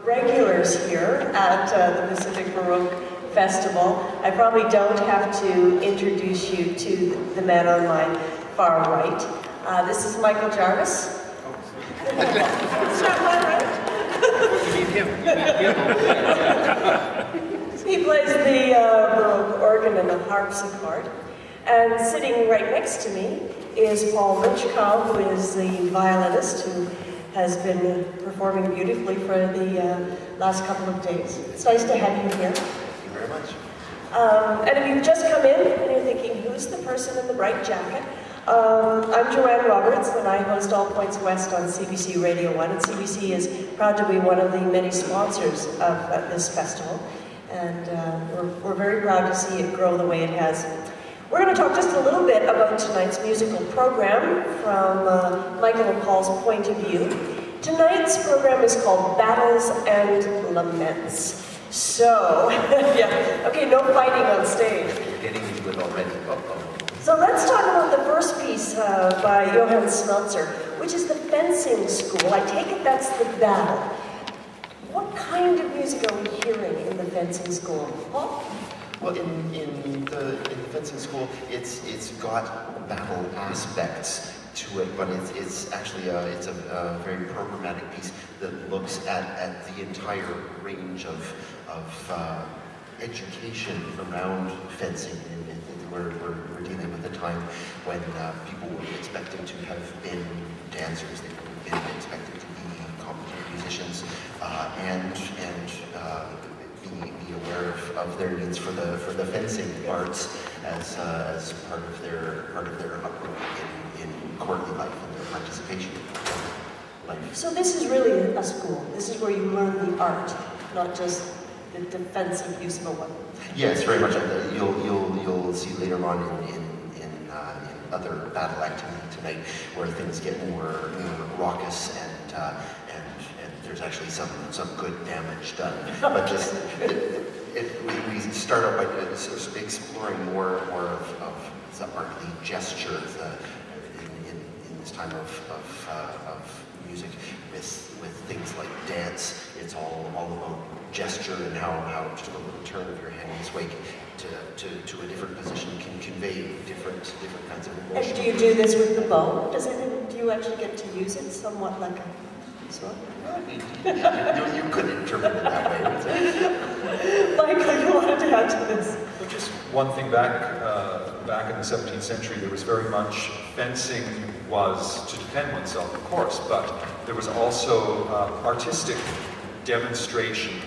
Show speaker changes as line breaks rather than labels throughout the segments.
regulars here at the Pacific Baroque Festival. I probably don't have to introduce you to the man on my far right. This is Michael Jarvis. Is that my right?
You need him.
He plays the Baroque organ and the harpsichord. And sitting right next to me is Paul Luchkow, who is the violinist who has been performing beautifully for the last couple of days. It's nice to have you here.
Thank you very much.
And if you've just come in and you're thinking, who's the person in the bright jacket? I'm Joanne Roberts, and I host All Points West on CBC Radio 1, and CBC is proud to be one of the many sponsors of this festival, and we're very proud to see it grow the way it has. We're going to talk just a little bit about tonight's musical program from Michael and Paul's point of view. Tonight's program is called Battles and Laments. So, yeah, okay, no fighting on stage.
Getting into it already.
So let's talk about the first piece by Johann Smeltzer, which is the fencing school. I take it that's the battle. What kind of music are we hearing in the fencing school? Paul?
Well, in the fencing school, it's got battle aspects to it, but it's actually a very programmatic piece that looks at the entire range of education around fencing. We're dealing with a time when people were expected to have been dancers, they would have been expected to be competent musicians, and be aware of their needs for the fencing arts as part of their upbringing in courtly life and their participation in life.
So this is really a school. This is where you learn the art, not just the defensive use of a weapon.
Yes, very much. You'll see later on in other battle activity tonight where things get more raucous and there's actually some good damage done. But just we start out by sort of exploring more of the art, the gesture, in this time of music with things like dance. It's all about gesture and how just a little turn of your hand in this way to a different position can convey different kinds of emotion.
And do you do this with the bow? Do you actually get to use it somewhat like a sword?
You could interpret it that way.
Michael, you wanted to add to this?
Well, just one thing back in the 17th century, there was very much fencing was to defend oneself, of course, but there was also artistic demonstrations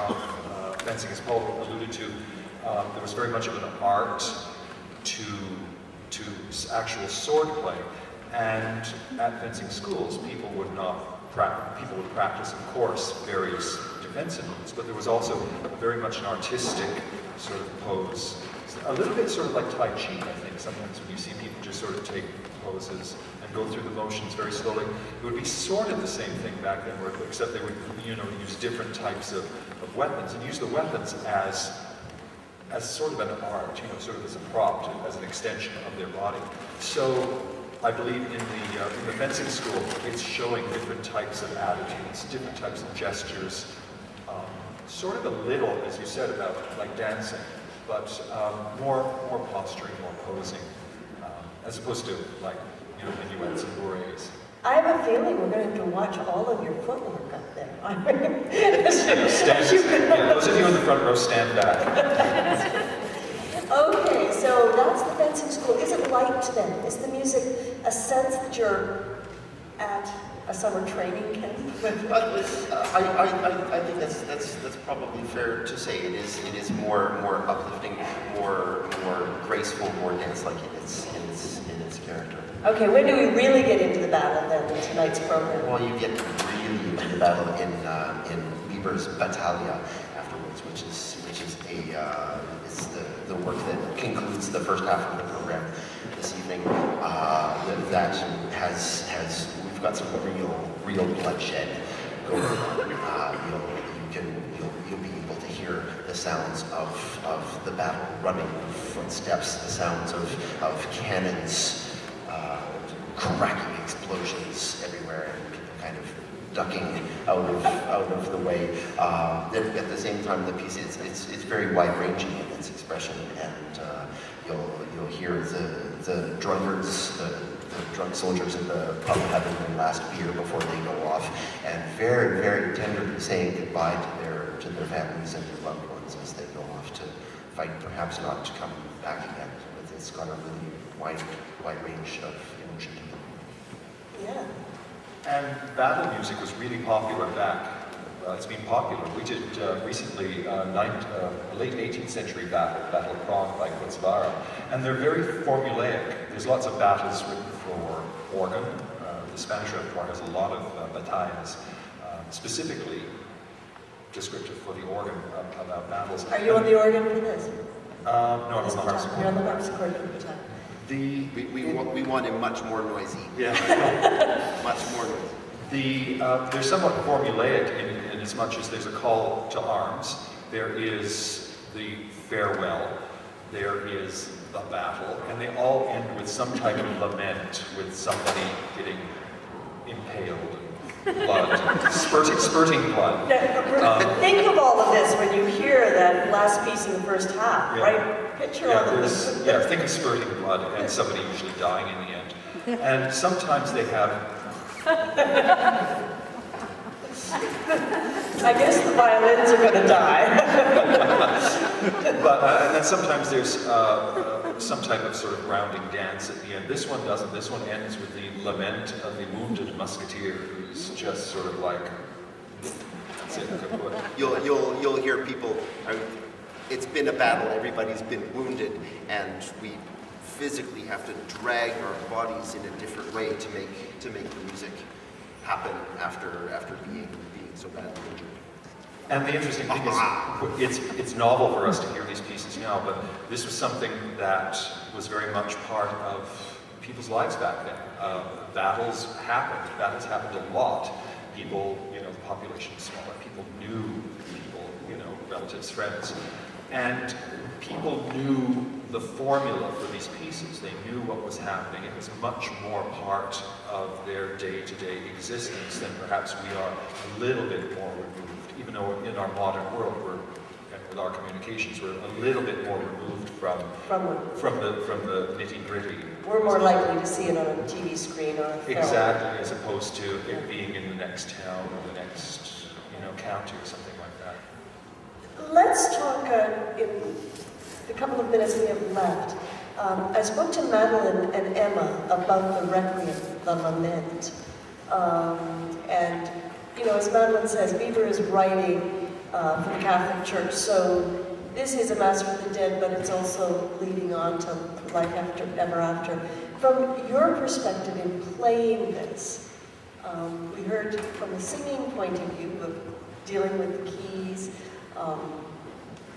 of fencing, as Paul alluded to. There was very much of an art to actual sword play, and at fencing schools, people would practice, of course, various defensive moves, but there was also very much an artistic sort of pose, a little bit sort of like Tai Chi, I think. Sometimes when you see people just sort of take poses and go through the motions very slowly, it would be sort of the same thing back then, except they would, use different types of weapons and use the weapons as sort of an art, sort of as a prop, as an extension of their body. So I believe in the fencing school, it's showing different types of attitudes, different types of gestures, sort of a little, as you said, about like dancing, but more posturing, more posing, as opposed to like minuets and bourrées.
I have a feeling we're going to have to watch all of your footwork up there.
Those of you in the front row, stand back.
Okay, so that's the fencing school. Is it light then? Is the music a sense that you're at a summer training camp?
I think that's probably fair to say. It is more uplifting, more graceful, more dance-like in its character.
Okay, when do we really get into the battle then in tonight's program?
Well, you get really into the battle in Weber's Battaglia afterwards, which is it's the work that concludes the first half of the program this evening. That has we've got some real bloodshed going on. You'll be able to hear the sounds of the battle running footsteps, the sounds of cannons, cracking explosions everywhere, and people kind of ducking out of the way. At the same time, the piece it's very wide-ranging in its expression, and you'll hear the drunkards, the drunk soldiers in the pub having their last beer before they go off, and very, very tenderly saying goodbye to their families and their loved ones as they go off to fight, perhaps not to come back again. It's got a really wide range of emotion to it.
Yeah.
And battle music was really popular back. It's been popular. We did recently a late 18th century Battle of Prague by Kutzwara, and they're very formulaic. There's lots of battles written for organ. The Spanish repertoire has a lot of batallas, specifically descriptive for the organ about battles.
Are you on the organ for this?
No, I'm on the harpsichord.
You're on the harpsichord for the time.
We want him much more noisy.
Yeah.
Much more noisy.
They're somewhat formulaic in as much as there's a call to arms. There is the farewell. There is the battle. And they all end with some type of lament, with somebody getting impaled and blood, spurting blood.
Now, think of all of this when you hear that last piece in the first half,
Yeah.
right? Picture all of this.
Think of spurting blood and somebody usually dying in the end. And sometimes they have
I guess the violins are going to die.
and then sometimes there's some type of sort of rounding dance at the end. This one doesn't. This one ends with the lament of the wounded musketeer, who's just sort of like, that's it, kaput.
You'll hear people. It's been a battle. Everybody's been wounded, and we physically have to drag our bodies in a different way to make the music happen after being so badly injured.
And the interesting thing is, it's novel for us to hear these pieces now, but this was something that was very much part of people's lives back then. Battles happened a lot. People, the population was smaller. People knew people, relatives, friends. And people knew the formula for these pieces. They knew what was happening. It was much more part of their day-to-day existence than perhaps we are a little bit more removed. Even though in our modern world, and with our communications, we're a little bit more removed from the nitty-gritty.
We're more likely to see it on a TV screen or a film.
Exactly, as opposed to it being in the next town or the next, county or something like that.
Let's talk in the couple of minutes we have left. I spoke to Madeline and Emma about the Requiem, the Lament. And, as Madeline says, Bieber is writing for the Catholic Church, so this is a Mass for the Dead, but it's also leading on to life ever after. From your perspective in playing this, we heard from the singing point of view of dealing with the keys,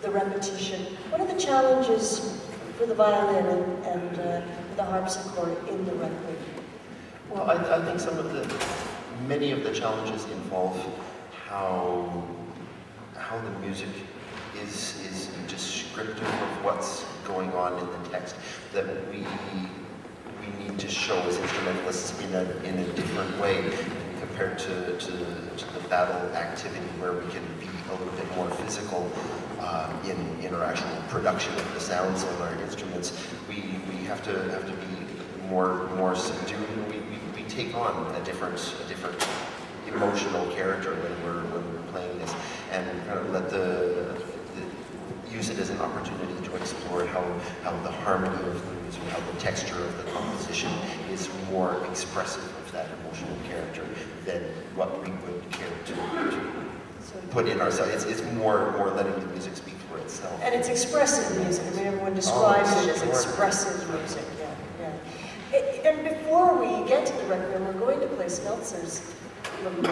the repetition. What are the challenges for the violin and the harpsichord in the Requiem?
Well, I think many of the challenges involve how the music is descriptive of what's going on in the text, that we need to show as instrumentalists in a different way compared to the battle activity, where we can be a little bit more physical in our actual production of the sounds of our instruments. We have to be more subdued. We take on a different emotional character when we're playing this, and kind of use it as an opportunity to explore how the harmony of the music, how the texture of the composition is more expressive of that emotional character than what we would care to put in ourselves. It's more letting the music speak for itself.
And it's expressive music. I mean, everyone describes it as expressive music. Yeah. And before we get to the Requiem, we're going to play Smeltzer's Lament.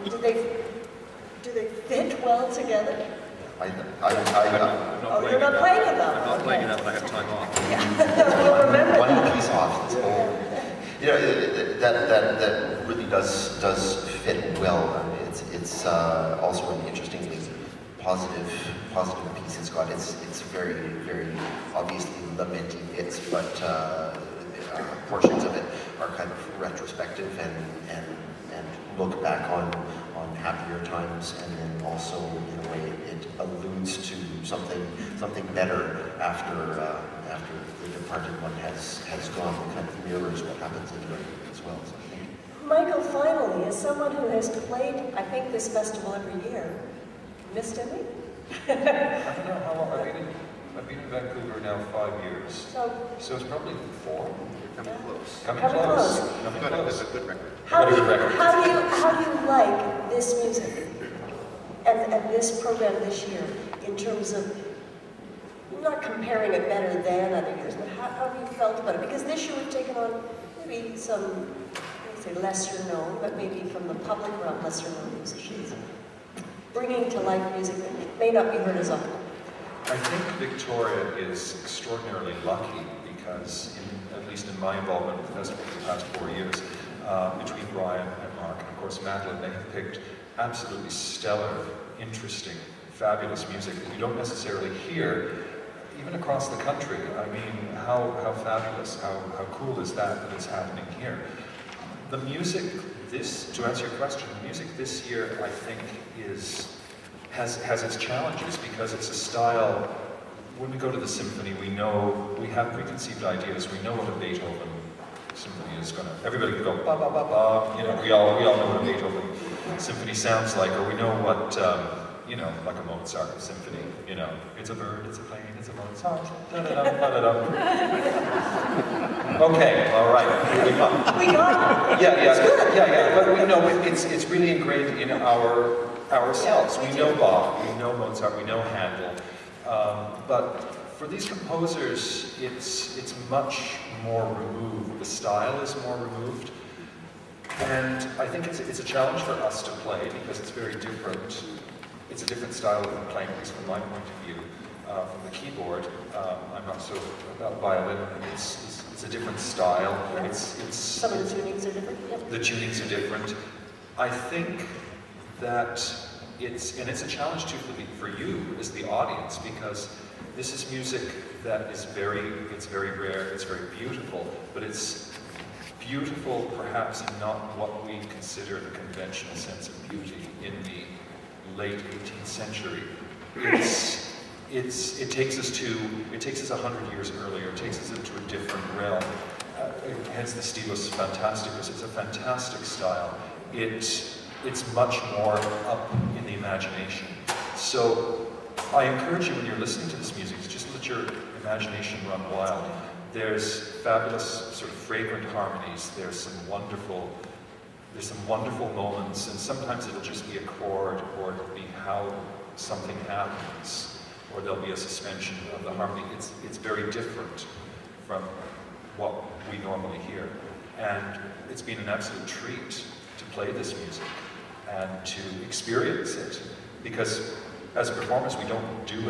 Do they fit well together?
I'm not
You're not playing it now.
I'm not playing it up, I have time off.
Yeah. We'll remember
One
that.
piece off. That really does fit well. I mean, it's also an interestingly positive piece. It's got it's very obviously lamenting bits, but portions of it are kind of retrospective and look back on happier times, and then also in a way it alludes to something better after the departed one has gone. It kind of mirrors what happens in it as well. So I think.
Michael, finally, as someone who has played, I think, this festival every year, missed any?
I don't know how long. I've been in Vancouver now 5 years. So it's probably 4.
Coming close.
Coming close.
That's a good record.
How do you like this music and this program this year in terms of, not comparing it better than other years, but how have you felt about it? Because this year we've taken on maybe some, I'd say lesser known, but maybe from the public realm, lesser known musicians, bringing to life music that may not be heard as often.
I think Victoria is extraordinarily lucky because, at least in my involvement with the festival for the past 4 years, between Brian and Mark, and of course Madeline, they have picked absolutely stellar, interesting, fabulous music that you don't necessarily hear, even across the country. I mean, how fabulous, how cool is that it's happening here? The music to answer your question, the music this year, I think, has its challenges because it's a style. When we go to the symphony, we have preconceived ideas. We know what a Beethoven symphony is going to. Everybody can go ba ba ba ba. You know, we all know what a Beethoven symphony sounds like, or we know what like a Mozart symphony. You know, it's a bird, it's a plane, it's a Mozart. Da da da da da. Okay, all right.
We got it.
Yeah. But we know it's really ingrained in ourselves. We know Bach, we know Mozart, we know Handel. But for these composers, it's much more removed. The style is more removed. And I think it's a challenge for us to play because it's very different. It's a different style of playing, at least from my point of view. From the keyboard, I'm not so about violin. It's a different style.
Yeah. Some of the tunings are different. Yep.
The tunings are different. I think that it's a challenge too for you as the audience, because this is music that is very rare, it's very beautiful, but it's beautiful perhaps in not what we consider the conventional sense of beauty in the late 18th century. It takes us 100 years earlier, it takes us into a different realm. Hence the Stilus Fantasticus, it's a fantastic style. It's much more up in the imagination. So I encourage you when you're listening to this music to just let your imagination run wild. There's fabulous sort of fragrant harmonies, there's some wonderful moments, and sometimes it'll just be a chord, or it'll be how something happens, or there'll be a suspension of the harmony. It's very different from what we normally hear. And it's been an absolute treat to play this music and to experience it, because as performers we don't do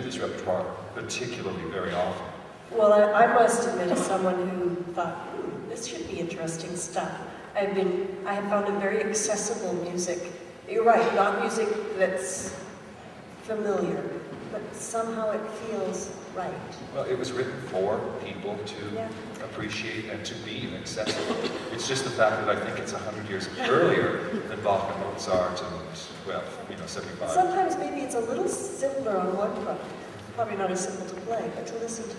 this repertoire particularly very often.
Well, I must admit, as someone who thought, this should be interesting stuff, I have found it very accessible music. You're right, not music that's familiar, but somehow it feels right.
Well, it was written for people to appreciate and to be accessible. It's just the fact that I think it's 100 years earlier than Bach and Mozart and, 75.
Sometimes maybe it's a little simpler on one front. Probably not as simple to play, but to listen to.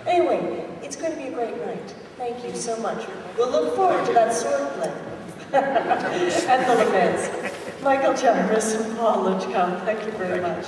Anyway, it's going to be a great night. Thank you so much. We'll look forward to that sword play. And the laments. Michael Jarvis and Paul Luchkow, thank you very much.